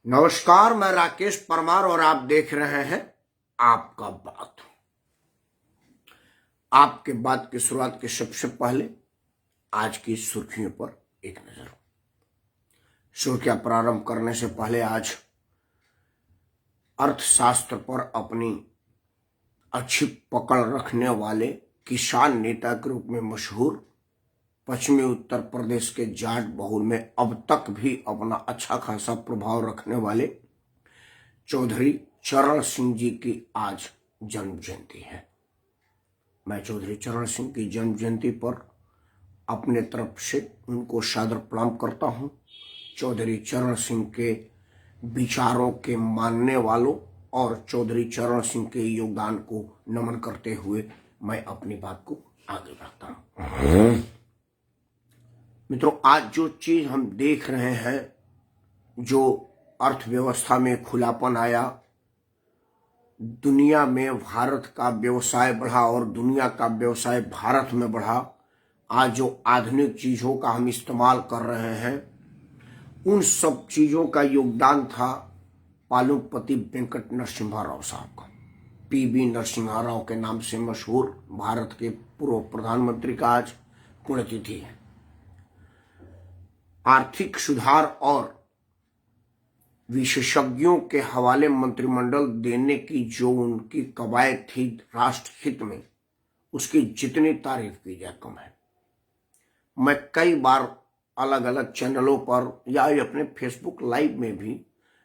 नमस्कार, मैं राकेश परमार और आप देख रहे हैं आपका बात। आपके बात की शुरुआत के सबसे पहले आज की सुर्खियों पर एक नजर। सुर्खियां प्रारंभ करने से पहले आज अर्थशास्त्र पर अपनी अच्छी पकड़ रखने वाले किसान नेता के रूप में मशहूर पश्चिमी उत्तर प्रदेश के जाट बहुल में अब तक भी अपना अच्छा खासा प्रभाव रखने वाले चौधरी चरण सिंह जी की आज जन्म जयंती है। मैं चौधरी चरण सिंह की जन्म जयंती पर अपने तरफ से उनको सादर प्रणाम करता हूं। चौधरी चरण सिंह के विचारों के मानने वालों और चौधरी चरण सिंह के योगदान को नमन करते हुए मैं अपनी बात को आगे बढ़ाता हूं। मित्रों, आज जो चीज हम देख रहे हैं, जो अर्थव्यवस्था में खुलापन आया, दुनिया में भारत का व्यवसाय बढ़ा और दुनिया का व्यवसाय भारत में बढ़ा, आज जो आधुनिक चीजों का हम इस्तेमाल कर रहे हैं, उन सब चीजों का योगदान था पालुपति वेंकट नरसिम्हा राव साहब का। पीवी नरसिम्हा राव के नाम से मशहूर भारत के पूर्व प्रधानमंत्री का आज पुण्यतिथि है। आर्थिक सुधार और विशेषज्ञों के हवाले मंत्रिमंडल देने की जो उनकी कवायद थी राष्ट्र हित में, उसकी जितनी तारीफ की जाए कम है। मैं कई बार अलग अलग चैनलों पर या अपने फेसबुक लाइव में भी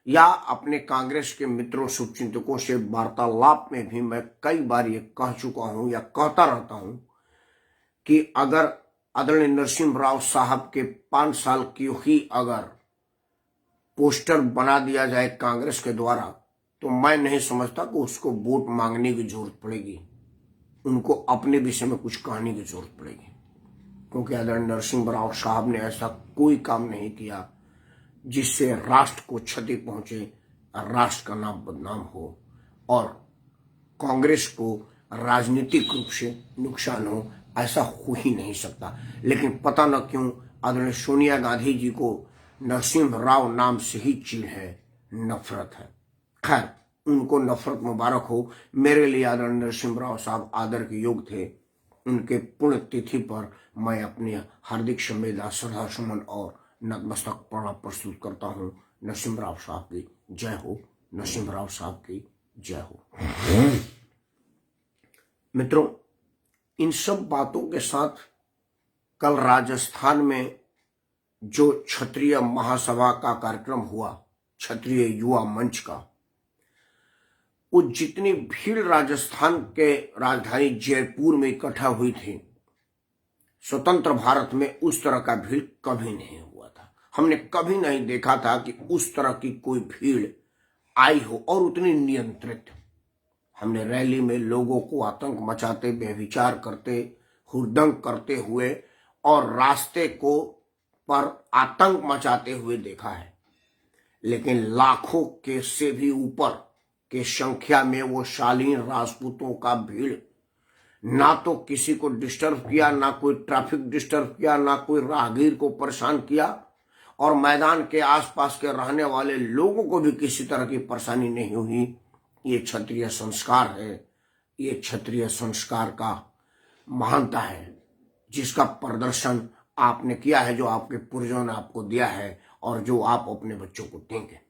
या अपने कांग्रेस के मित्रों शुभचिंतकों से वार्तालाप में भी मैं कई बार ये कह चुका हूं या कहता रहता हूं कि अगर आदरणीय नरसिम्हा राव साहब के 5 साल की ही अगर पोस्टर बना दिया जाए कांग्रेस के द्वारा, तो मैं नहीं समझता कि उसको वोट मांगने की जरूरत पड़ेगी, उनको अपने विषय में कुछ कहने की जरूरत पड़ेगी। क्योंकि आदरणीय नरसिम्हा राव साहब ने ऐसा कोई काम नहीं किया जिससे राष्ट्र को क्षति पहुंचे, राष्ट्र का नाम बदनाम हो और कांग्रेस को राजनीतिक रूप से नुकसान हो। ऐसा हो ही नहीं सकता। लेकिन पता न क्यों आदरणीय सोनिया गांधी जी को नरसिम्हा राव नाम से ही चिढ़ है, नफरत है। खैर, उनको नफरत मुबारक हो। मेरे लिए आदरणीय नरसिम्हा राव साहब आदर के योग थे। उनके पुण्य तिथि पर मैं अपने हार्दिक संवेदना, श्रद्धा सुमन और नतमस्तक प्रणाम प्रस्तुत करता हूं। नरसिम्हा राव साहब की जय हो, नरसिम्हा राव साहब की जय हो। मित्रों, इन सब बातों के साथ कल राजस्थान में जो क्षत्रिय महासभा का कार्यक्रम हुआ, क्षत्रिय युवा मंच का, वो जितनी भीड़ राजस्थान के राजधानी जयपुर में इकट्ठा हुई थी, स्वतंत्र भारत में उस तरह का भीड़ कभी नहीं हुआ था। हमने कभी नहीं देखा था कि उस तरह की कोई भीड़ आई हो और उतनी नियंत्रित। हमने रैली में लोगों को आतंक मचाते, व्यभिचार करते, हुड़दंग करते हुए और रास्ते को पर आतंक मचाते हुए देखा है। लेकिन लाखों के से भी ऊपर के संख्या में वो शालीन राजपूतों का भीड़ ना तो किसी को डिस्टर्ब किया, ना कोई ट्रैफिक डिस्टर्ब किया, ना कोई राहगीर को परेशान किया और मैदान के आसपास के रहने वाले लोगों को भी किसी तरह की परेशानी नहीं हुई। ये क्षत्रिय संस्कार है, ये क्षत्रिय संस्कार का महानता है, जिसका प्रदर्शन आपने किया है, जो आपके पूर्वजों ने आपको दिया है और जो आप अपने बच्चों को देंगे।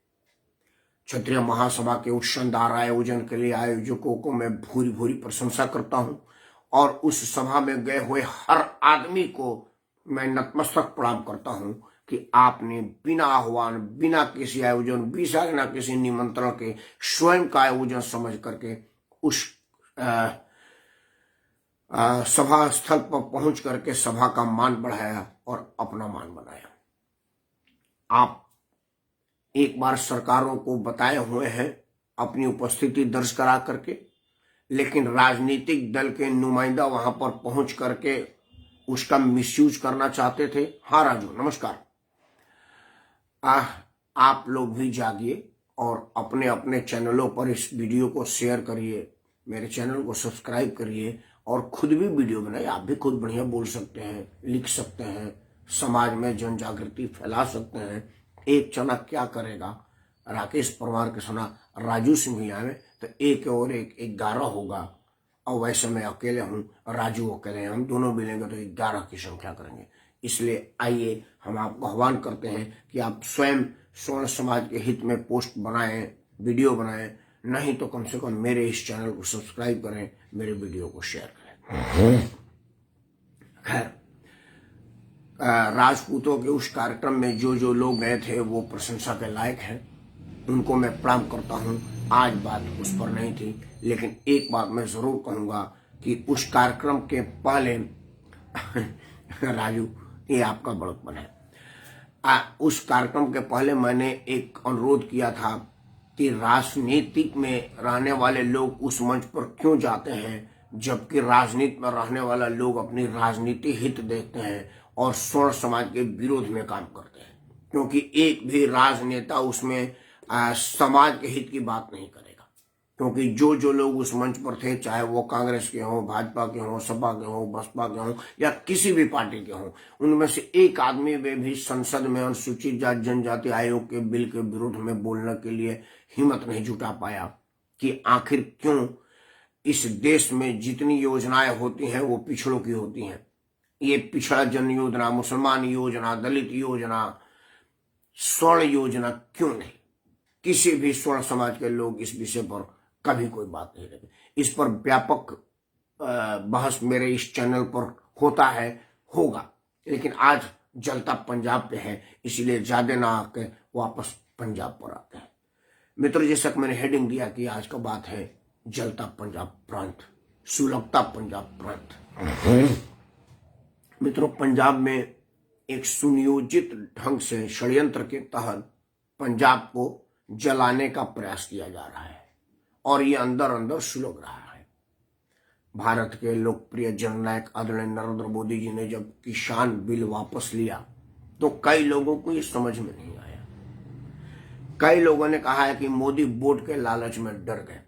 क्षत्रिय महासभा के उस शानदार आयोजन के लिए आयोजकों को मैं भूरी भूरी प्रशंसा करता हूं और उस सभा में गए हुए हर आदमी को मैं नतमस्तक प्रणाम करता हूं कि आपने बिना आह्वान, बिना किसी आयोजन, बिना किसी निमंत्रण के स्वयं का आयोजन समझ करके उस सभा स्थल पर पहुंच करके सभा का मान बढ़ाया और अपना मान बनाया। आप एक बार सरकारों को बताए हुए हैं अपनी उपस्थिति दर्ज करा करके, लेकिन राजनीतिक दल के नुमाइंदा वहां पर पहुंच करके उसका मिसयूज करना चाहते थे। हाँ राजू, नमस्कार। आप लोग भी जागिए और अपने अपने चैनलों पर इस वीडियो को शेयर करिए, मेरे चैनल को सब्सक्राइब करिए और खुद भी वीडियो बनाइए। आप भी खुद बढ़िया बोल सकते हैं, लिख सकते हैं, समाज में जन जागृति फैला सकते हैं। एक चना क्या करेगा, राकेश परमार के सुना राजू सिंह भी आवे तो एक और एक 11 होगा। और वैसे मैं अकेले हूँ, राजू अकेले हैं, हम दोनों मिलेंगे तो 11 की संख्या करेंगे। इसलिए आइए हम आपको आह्वान करते हैं कि आप स्वयं स्वर्ण समाज के हित में पोस्ट बनाएं, वीडियो बनाएं, नहीं तो कम से कम मेरे इस चैनल को सब्सक्राइब करें, मेरे वीडियो को शेयर करें। खैर, राजपूतों के उस कार्यक्रम में जो लोग गए थे वो प्रशंसा के लायक हैं, उनको मैं प्रणाम करता हूं। आज बात उस पर नहीं थी, लेकिन एक बात मैं जरूर कहूंगा कि उस कार्यक्रम के पहले राजू, ये आपका बड़कपन है। उस कार्यक्रम के पहले मैंने एक अनुरोध किया था कि राजनीतिक में रहने वाले लोग उस मंच पर क्यों जाते हैं, जबकि राजनीति में रहने वाला लोग अपनी राजनीति हित देखते हैं और स्वर्ण समाज के विरोध में काम करते हैं, क्योंकि एक भी राजनेता उसमें समाज के हित की बात नहीं करेगा। क्योंकि जो लोग उस मंच पर थे, चाहे वो कांग्रेस के हों, भाजपा के हों, सपा के हों, बसपा के हों या किसी भी पार्टी के हों, उनमें से एक आदमी वे भी संसद में अनुसूचित जाति जनजाति आयोग के बिल के विरोध में बोलने के लिए हिम्मत नहीं जुटा पाया कि आखिर क्यों इस देश में जितनी योजनाएं होती हैं वो पिछड़ों की होती हैं। ये पिछड़ा जन योजना, मुसलमान योजना, दलित योजना, स्वर्ण योजना क्यों नहीं? किसी भी स्वर्ण समाज के लोग इस विषय पर कभी कोई बात नहीं करते। इस पर व्यापक बहस मेरे इस चैनल पर होता है, होगा, लेकिन आज जलता पंजाब पे है, इसलिए ज्यादा ना आके वापस पंजाब पर आते हैं। मित्रों, जैसा कि मैंने हेडिंग दिया कि आज का बात है जलता पंजाब प्रांत, सुलगता पंजाब प्रांत। मित्रों, पंजाब में एक सुनियोजित ढंग से षड्यंत्र के तहत पंजाब को जलाने का प्रयास किया जा रहा है और ये अंदर अंदर सुलग रहा है। भारत के लोकप्रिय जननायक आदरणीय नरेंद्र मोदी जी ने जब किसान बिल वापस लिया तो कई लोगों को ये समझ में नहीं आया। कई लोगों ने कहा है कि मोदी वोट के लालच में डर गए।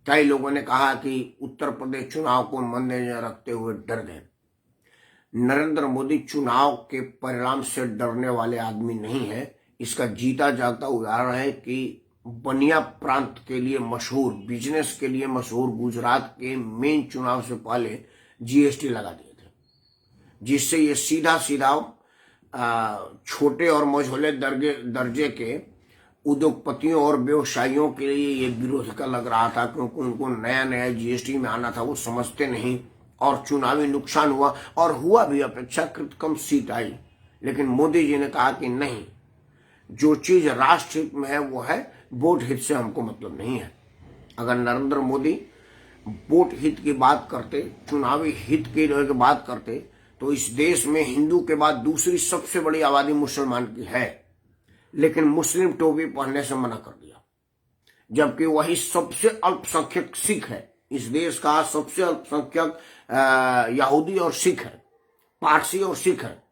कई लोगों ने कहा कि उत्तर प्रदेश चुनाव को मद्देनजर रखते हुए डर गए। नरेंद्र मोदी चुनाव के परिणाम से डरने वाले आदमी नहीं है। इसका जीता जागता उदाहरण है कि बनिया प्रांत के लिए मशहूर, बिजनेस के लिए मशहूर गुजरात के मेन चुनाव से पहले जीएसटी लगा दिए थे, जिससे ये सीधा छोटे और मझोले दर्जे के उद्योगपतियों और व्यवसायियों के लिए ये विरोध का लग रहा था, क्योंकि उनको नया जीएसटी में आना था, वो समझते नहीं और चुनावी नुकसान हुआ और हुआ भी, अपेक्षाकृत कम सीट आई। लेकिन मोदी जी ने कहा कि नहीं, जो चीज राष्ट्र हित में है वो है, वोट हित से हमको मतलब नहीं है। अगर नरेंद्र मोदी वोट हित की बात करते, चुनावी हित की बात करते, तो इस देश में हिंदू के बाद दूसरी सबसे बड़ी आबादी मुसलमान की है, लेकिन मुस्लिम टोपी पहनने से मना कर दिया, जबकि वही सबसे अल्पसंख्यक सिख है। इस देश का सबसे अल्पसंख्यक यहूदी और सिख है, पारसी और सिख है,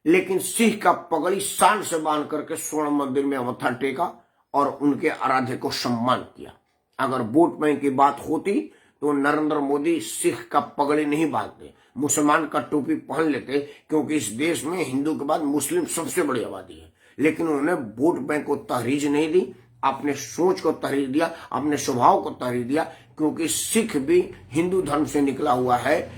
लेकिन सिख का पगड़ी शान से बांध करके स्वर्ण मंदिर में मत्था टेका और उनके आराध्य को सम्मान किया। अगर वोट बैंक की बात होती तो नरेंद्र मोदी सिख का पगड़ी नहीं बांधते, मुसलमान का टोपी पहन लेते, क्योंकि इस देश में हिंदू के बाद मुस्लिम सबसे बड़ी आबादी है। लेकिन उन्होंने वोट बैंक को तहरीज नहीं दी, अपने सोच को तहरीर दिया, अपने स्वभाव को तहरीर दिया, क्योंकि सिख भी हिंदू धर्म से निकला हुआ है,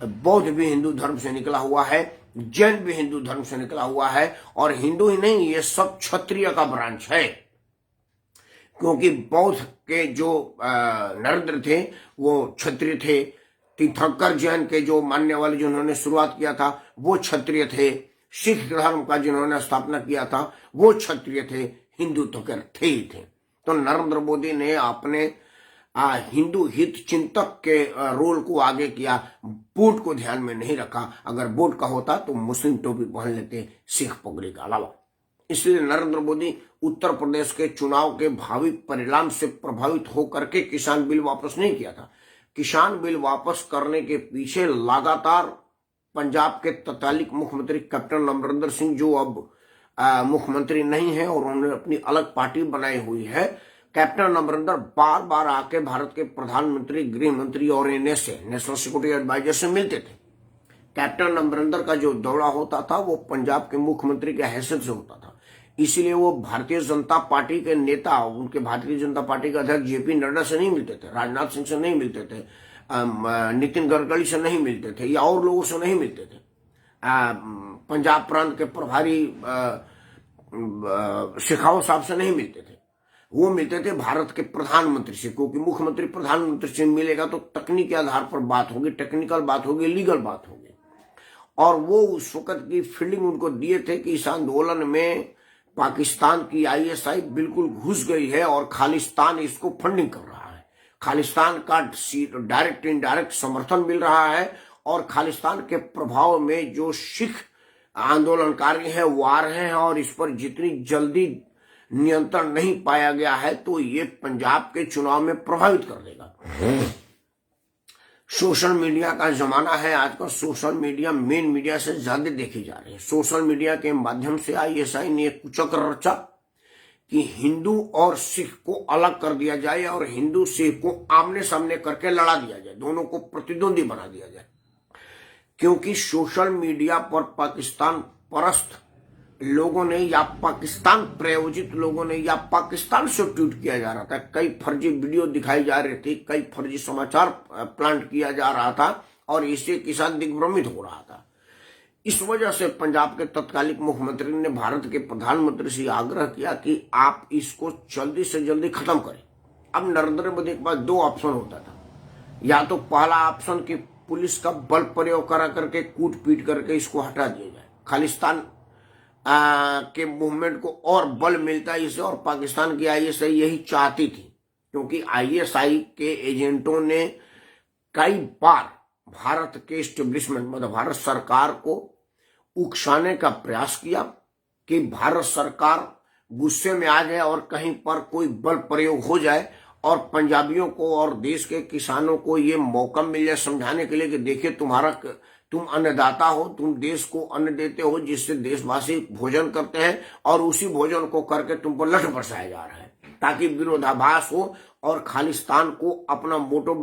बौद्ध भी हिंदू धर्म से निकला हुआ है, जैन भी हिंदू धर्म से निकला हुआ है, और हिंदू ही नहीं, ये सब क्षत्रिय का ब्रांच है। क्योंकि बौद्ध के जो नरेंद्र थे वो क्षत्रिय थे, तीर्थंकर जैन के जो मानने वाले जिन्होंने शुरुआत किया था वो क्षत्रिय थे, सिख धर्म का जिन्होंने स्थापना किया था वो क्षत्रिय थे, हिंदू तो थे ही थे। तो नरेंद्र मोदी ने अपने हिंदू हित चिंतक के रोल को आगे किया, वोट को ध्यान में नहीं रखा। अगर वोट का होता तो मुस्लिम टोपी पहन लेते, सिख पगड़ी का अलावा। इसलिए नरेंद्र मोदी उत्तर प्रदेश के चुनाव के भावी परिणाम से प्रभावित होकर के किसान बिल वापस नहीं किया था। किसान बिल वापस करने के पीछे लगातार पंजाब के तत्कालीन मुख्यमंत्री कैप्टन अमरिंदर सिंह, जो अब मुख्यमंत्री नहीं है और उन्होंने अपनी अलग पार्टी बनाई हुई है, कैप्टन अमरिंदर बार बार आके भारत के प्रधानमंत्री, गृह मंत्री और एनएसए, नेशनल सिक्योरिटी एडवाइजर से मिलते थे। कैप्टन अमरिंदर का जो दौरा होता था वो पंजाब के मुख्यमंत्री के हैसियत से होता था। इसलिए वो भारतीय जनता पार्टी के नेता, उनके भारतीय जनता पार्टी के अध्यक्ष जेपी नड्डा से नहीं मिलते थे, राजनाथ सिंह से नहीं मिलते थे, नितिन गडकरी से नहीं मिलते थे या और लोगों से नहीं मिलते थे, पंजाब प्रांत के प्रभारी शेखावत साहब से नहीं मिलते थे। वो मिलते थे भारत के प्रधानमंत्री से, क्योंकि मुख्यमंत्री प्रधानमंत्री से मिलेगा तो तकनीक के आधार पर बात होगी, टेक्निकल बात होगी, लीगल बात होगी। और वो उस वक्त की फील्डिंग उनको दिए थे कि इस आंदोलन में पाकिस्तान की आईएसआई बिल्कुल घुस गई है और खालिस्तान इसको फंडिंग कर रहा है, खालिस्तान का डायरेक्ट इनडायरेक्ट समर्थन मिल रहा है और खालिस्तान के प्रभाव में जो सिख आंदोलनकारी हैं वो आ रहे हैं और इस पर जितनी जल्दी नियंत्रण नहीं पाया गया है तो ये पंजाब के चुनाव में प्रभावित कर देगा। सोशल मीडिया का जमाना है आजकल, सोशल मीडिया मेन मीडिया से ज्यादा देखी जा रही है। सोशल मीडिया के माध्यम से आईएसआई ने एक कुचक्र रचा कि हिंदू और सिख को अलग कर दिया जाए और हिंदू सिख को आमने सामने करके लड़ा दिया जाए, दोनों को प्रतिद्वंदी बना दिया जाए। क्योंकि सोशल मीडिया पर पाकिस्तान परस्त लोगों ने या पाकिस्तान प्रायोजित लोगों ने या पाकिस्तान से ट्वीट किया जा रहा था, कई फर्जी वीडियो दिखाई जा रही थी, कई फर्जी समाचार प्लांट किया जा रहा था और इससे किसान दिग्भ्रमित हो रहा था। इस वजह से पंजाब के तत्कालीन मुख्यमंत्री ने भारत के प्रधानमंत्री से आग्रह किया कि आप इसको जल्दी से जल्दी खत्म करें। अब नरेंद्र मोदी के पास दो ऑप्शन होता था, या तो पहला ऑप्शन कि पुलिस का बल प्रयोग करा करके कूट पीट करके इसको हटा दिया जाए, खालिस्तान के मूवमेंट को और बल मिलता है इससे, और पाकिस्तान की आईएसआई यही चाहती थी क्योंकि आईएसआई के एजेंटों ने कई बार भारत के एस्टेब्लिशमेंट मतलब भारत सरकार को उकसाने का प्रयास किया कि भारत सरकार गुस्से में आ जाए और कहीं पर कोई बल प्रयोग हो जाए और पंजाबियों को और देश के किसानों को ये मौका मिल जाए समझाने के लिए कि देखिए तुम अन्नदाता हो, तुम देश को अन्न देते हो जिससे देशवासी भोजन करते हैं और उसी भोजन को करके तुम पर लठ बरसाया जा रहा है, ताकि विरोधाभास हो और खालिस्तान को अपना मोटो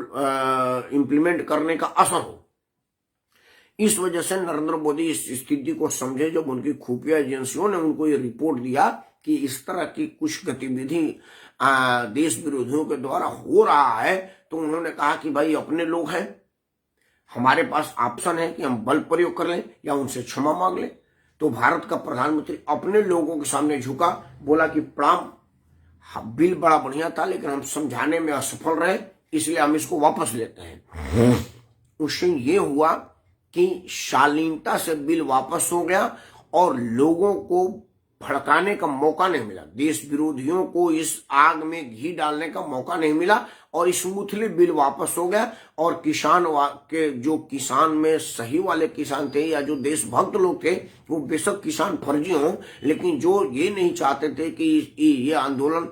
इंप्लीमेंट करने का असर हो। इस वजह से नरेंद्र मोदी इस स्थिति को समझे जब उनकी खुफिया एजेंसियों ने उनको ये रिपोर्ट दिया कि इस तरह की कुछ गतिविधि देश विरोधियों के द्वारा हो रहा है, तो उन्होंने कहा कि भाई अपने लोग हैं, हमारे पास ऑप्शन है कि हम बल प्रयोग कर लें या उनसे क्षमा मांग लें। तो भारत का प्रधानमंत्री अपने लोगों के सामने झुका, बोला कि प्रणाम, बिल बड़ा बढ़िया था लेकिन हम समझाने में असफल रहे, इसलिए हम इसको वापस लेते हैं। उससे ये हुआ कि शालीनता से बिल वापस हो गया और लोगों को भड़काने का मौका नहीं मिला, देश विरोधियों को इस आग में घी डालने का मौका नहीं मिला और स्मूथली बिल वापस हो गया। और किसान के जो किसान में सही वाले किसान थे या जो देशभक्त लोग थे, वो बेशक किसान फर्जी हों, लेकिन जो ये नहीं चाहते थे कि ये आंदोलन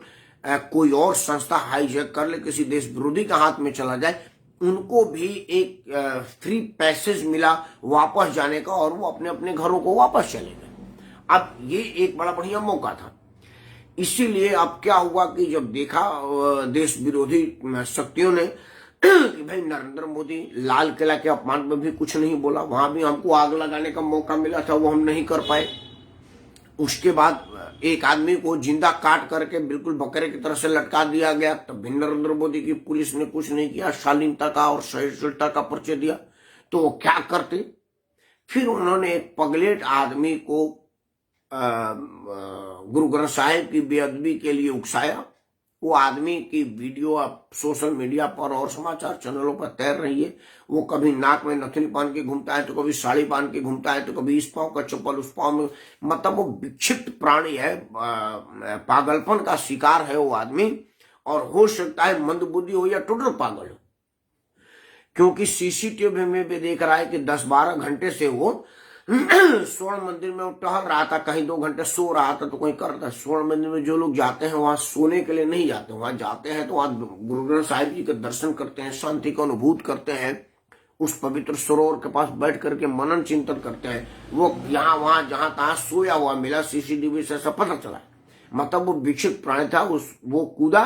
कोई और संस्था हाईजैक कर ले, किसी देश विरोधी के हाथ में चला जाए, उनको भी एक फ्री पैसेज मिला वापस जाने का और वो अपने अपने घरों को वापस चले गए। अब ये एक बड़ा बढ़िया मौका था। इसीलिए अब क्या हुआ कि जब देखा देश विरोधी शक्तियों ने कि भाई नरेंद्र मोदी लाल किला के अपमान में भी कुछ नहीं बोला, वहां भी हमको आग लगाने का मौका मिला था, वो हम नहीं कर पाए। उसके बाद एक आदमी को जिंदा काट करके बिल्कुल बकरे की तरह से लटका दिया गया, तब भी नरेंद्र मोदी की पुलिस ने कुछ नहीं किया, शालीनता का और सहिष्णुता का परिचय दिया। तो वो क्या करते, फिर उन्होंने एक पगलेट आदमी को गुरु ग्रंथ साहिब की बेअदबी के लिए उकसाया। वो आदमी की वीडियो अब सोशल मीडिया पर और समाचार चैनलों पर तैर रही है। वो कभी नाक में नथनी बांध के घूमता है, तो कभी साड़ी बांध के घूमता है, तो कभी इस पांव का चप्पल उस पांव में, मतलब वो विक्षिप्त प्राणी है, पागलपन का शिकार है वो आदमी। और हो सकता है मंदबुद्धि हो या टोटल पागल हो, क्योंकि सीसीटीवी में भी देख रहा है कि 10-12 घंटे से वो स्वर्ण मंदिर में टहल रहा था, कहीं 2 घंटे सो रहा था तो कहीं कर रहा था। स्वर्ण मंदिर में जो लोग जाते हैं वहां सोने के लिए नहीं जाते, वहां जाते हैं तो वहां गुरु ग्रंथ साहिब जी के दर्शन करते हैं, शांति का अनुभूत करते हैं, उस पवित्र सरोवर के पास बैठ करके मनन चिंतन करते हैं। वो यहाँ वहां जहां तहां सोया हुआ मिला, सीसीटीवी से सब पता चला। मतलब वो विक्षिप्त प्राणी था, वो कूदा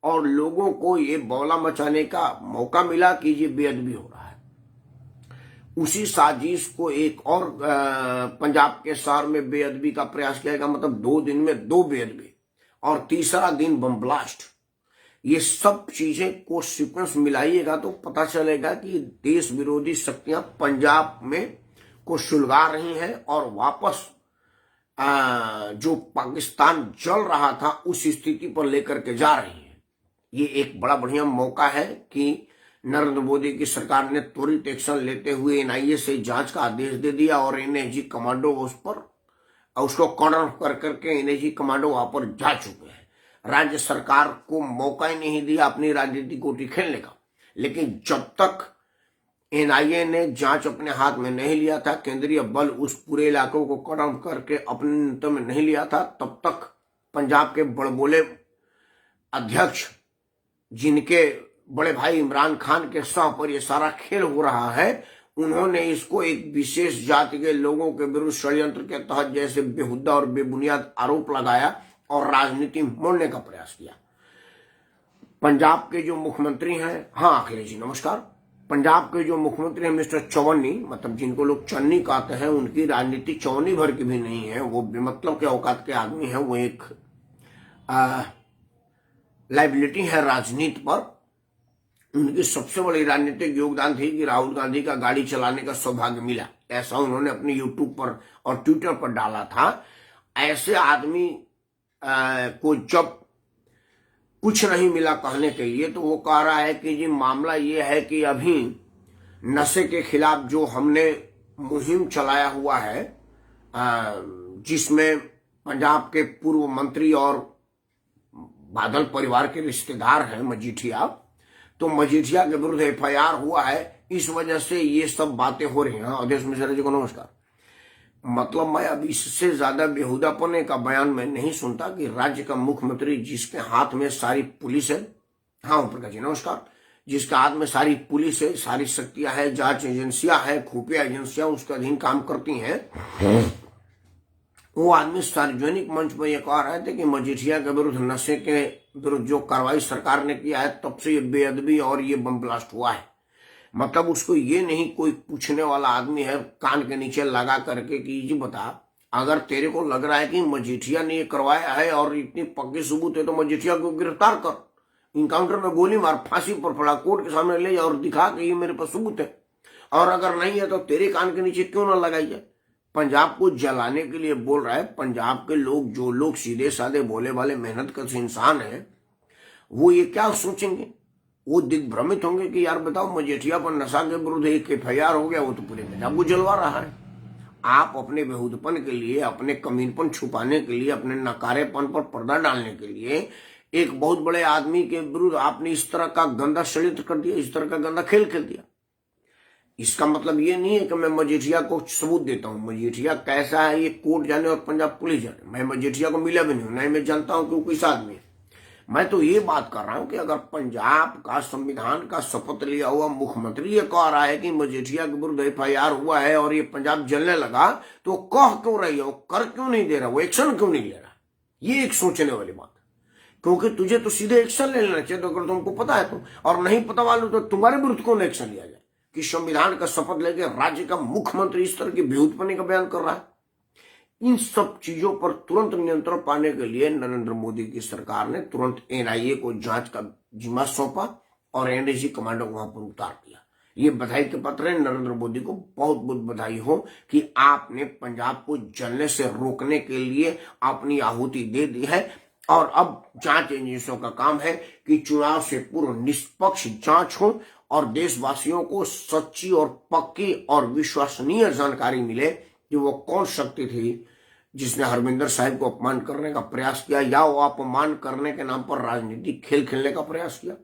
और लोगों को ये बौला मचाने का मौका मिला कि ये बेअदबी हो रहा है। उसी साजिश को एक और पंजाब के शहर में बेअदबी का प्रयास किया गया, मतलब 2 दिन में 2 बेअदबी और तीसरा दिन बम ब्लास्ट। ये सब चीजें को सीक्वेंस मिलाइएगा तो पता चलेगा कि देश विरोधी शक्तियां पंजाब में को सुलगा रही हैं और वापस जो पाकिस्तान जल रहा था उस स्थिति पर लेकर के जा रही है। ये एक बड़ा बढ़िया मौका है कि नरेंद्र मोदी की सरकार ने त्वरित एक्शन लेते हुए एनआईए से जांच का आदेश दे दिया और एनएसजी कमांडो उस पर उसको कॉर्डर कर करके एनएसजी कमांडो वहां पर जा चुके हैं। राज्य सरकार को मौका ही नहीं दिया अपनी राजनीति गोटी खेलने का। लेकिन जब तक एनआईए ने जांच अपने हाथ में नहीं लिया था, केंद्रीय बल उस पूरे इलाकों को कॉर्डर करके अपने नियंत्रण में नहीं लिया था, तब तक पंजाब के बड़बोले अध्यक्ष जिनके बड़े भाई इमरान खान के सह पर यह सारा खेल हो रहा है, उन्होंने इसको एक विशेष जाति के लोगों के विरुद्ध षड्यंत्र के तहत जैसे बेहुदा और बेबुनियाद आरोप लगाया और राजनीति मोड़ने का प्रयास किया। पंजाब के जो मुख्यमंत्री हैं, हाँ अखिलेश जी नमस्कार, पंजाब के जो मुख्यमंत्री हैं मिस्टर चौवन्नी, मतलब जिनको लोग चन्नी कहते हैं, उनकी राजनीति चौवन्नी भर की भी नहीं है। वो बेमतलब के औकात के आदमी है। वो एक लाइबिलिटी है राजनीति पर। उनकी सबसे बड़ी राजनीतिक योगदान थी कि राहुल गांधी का गाड़ी चलाने का सौभाग्य मिला, ऐसा उन्होंने अपने यूट्यूब पर और ट्विटर पर डाला था। ऐसे आदमी को जब कुछ नहीं मिला कहने के लिए, तो वो कह रहा है कि जी मामला ये है कि अभी नशे के खिलाफ जो हमने मुहिम चलाया हुआ है, जिसमें पंजाब के पूर्व मंत्री और बादल परिवार के रिश्तेदार हैं मजीठिया, तो मजीठिया के विरुद्ध एफआईआर हुआ है, इस वजह से ये सब बातें हो रही हैं। अध्यक्ष मिश्रा जी को नमस्कार। मतलब मैं अब इससे ज्यादा बेहुदापने का बयान मैं नहीं सुनता कि राज्य का मुख्यमंत्री जिसके हाथ में सारी पुलिस है, हाँ ओम प्रकाश जी नमस्कार, जिसके हाथ में सारी पुलिस है, सारी शक्तियां है, जांच एजेंसियां है, खुफिया एजेंसियां उसके अधीन काम करती हैं, वो आदमी सार्वजनिक मंच पर यह कह रहे थे कि मजीठिया के विरुद्ध, नशे के विरुद्ध जो कार्रवाई सरकार ने किया है, तब से ये बेअदबी और ये बम ब्लास्ट हुआ है। मतलब उसको ये नहीं कोई पूछने वाला आदमी है कान के नीचे लगा करके कि जी बता, अगर तेरे को लग रहा है कि मजीठिया ने ये करवाया है और इतनी पक्के सबूत है तो मजीठिया को गिरफ्तार कर, इनकाउंटर में गोली मार, फांसी पर फड़ा, कोर्ट के सामने ले जा और दिखा कि ये मेरे पास सबूत है। और अगर नहीं है तो तेरे कान के नीचे क्यों ना लगाई जाए। पंजाब को जलाने के लिए बोल रहा है। पंजाब के लोग, जो लोग सीधे साधे भोले वाले मेहनत कश इंसान है, वो ये क्या सोचेंगे? वो दिग्भ्रमित होंगे कि यार बताओ, मजीठिया पर नशा के विरुद्ध एक एफआईआर हो गया, वो तो पूरे पंजाब को जलवा रहा है। आप अपने बेहूदपन के लिए, अपने कमीनपन छुपाने के लिए, अपने नकारेपन पर पर्दा डालने के लिए एक बहुत बड़े आदमी के विरुद्ध आपने इस तरह का गंदा षड्यंत्र कर दिया, इस तरह का गंदा खेल खेल दिया। इसका मतलब ये नहीं है कि मैं मजीठिया को सबूत देता हूं। मजीठिया कैसा है ये कोर्ट जाने और पंजाब पुलिस जाने। मैं मजीठिया को मिला भी नहीं हूं, नहीं मैं जानता हूं कि वो किस आदमी है। मैं तो ये बात कर रहा हूं कि अगर पंजाब का संविधान का शपथ लिया हुआ मुख्यमंत्री ये कह रहा है कि मजीठिया के विरुद्ध एफआईआर हुआ है और ये पंजाब जलने लगा, तो कह क्यों रही है, वो कर क्यों नहीं दे रहा, वो एक्शन क्यों नहीं ले रहा? ये एक सोचने वाली बात है। क्योंकि तुझे तो सीधे एक्शन ले लेना चाहिए, तो अगर तुमको पता है तो, और नहीं पता वालों तो तुम्हारे विरुद्ध कौन एक्शन लिया जाए कि संविधान का शपथ लेकर राज्य का मुख्यमंत्री इस तरह की बेहूदपने का बयान कर रहा है। इन सब चीजों पर तुरंत नियंत्रण पाने के लिए नरेंद्र मोदी की सरकार ने तुरंत एनआईए को जांच का जिम्मा सौंपा और एनएसजी कमांडो वहां पर उतार दिया। ये बधाई के पत्र है। नरेंद्र मोदी को बहुत बहुत बधाई हो कि आपने पंजाब को जलने से रोकने के लिए अपनी आहुति दे दी है। और अब जांच एजेंसियों का काम है कि चुनाव से पूर्व निष्पक्ष जांच हो और देशवासियों को सच्ची और पक्की और विश्वसनीय जानकारी मिले कि वो कौन शक्ति थी जिसने हरमिंदर साहिब को अपमान करने का प्रयास किया, या वो अपमान करने के नाम पर राजनीतिक खेल खेलने का प्रयास किया।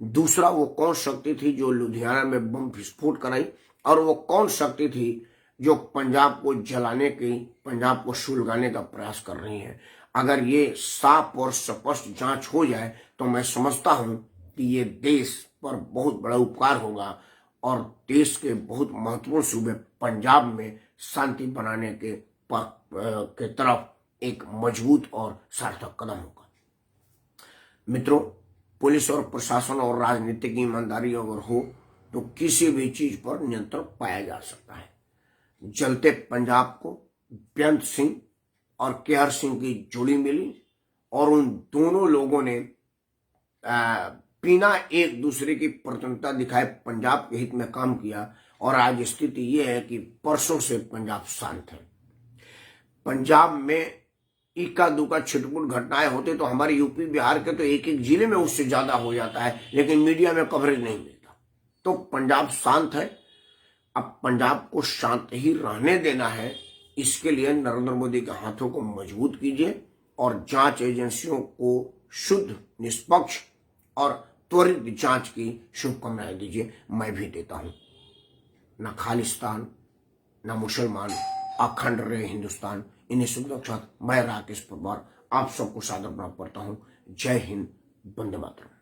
दूसरा, वो कौन शक्ति थी जो लुधियाना में बम विस्फोट कराई, और वो कौन शक्ति थी जो पंजाब को जलाने की, पंजाब को सुलगाने का प्रयास कर रही है। अगर ये साफ और स्पष्ट जांच हो जाए तो मैं समझता हूं कि ये देश पर बहुत बड़ा उपकार होगा और देश के बहुत महत्वपूर्ण सूबे पंजाब में शांति बनाने के तरफ एक मजबूत और सार्थक कदम होगा। मित्रों, पुलिस और प्रशासन और राजनीतिक ईमानदारी अगर हो तो किसी भी चीज पर नियंत्रण पाया जा सकता है। जलते पंजाब को बेअंत सिंह और केहर सिंह की जोड़ी मिली और उन दोनों लोगों ने बिना एक दूसरे की प्रतनता दिखाए पंजाब के हित में काम किया और आज स्थिति यह है कि परसों से पंजाब शांत है। पंजाब में इक्का दुक्का छिटपुट घटनाएं होते तो हमारे यूपी बिहार के तो एक एक जिले में उससे ज्यादा हो जाता है, लेकिन मीडिया में कवरेज नहीं मिलता। तो पंजाब शांत है। अब पंजाब को शांत ही रहने देना है, इसके लिए नरेंद्र मोदी के हाथों को मजबूत कीजिए और जांच एजेंसियों को शुद्ध, निष्पक्ष और त्वरित जांच की शुभकामनाएं दीजिए। मैं भी देता हूं। न खालिस्तान, न मुसलमान, अखंड रहे हिंदुस्तान। इन्हीं शब्दों के साथ मैं राकेश परमार आप सबको सादर प्रणाम करता हूं। जय हिंद, वंदे मातरम।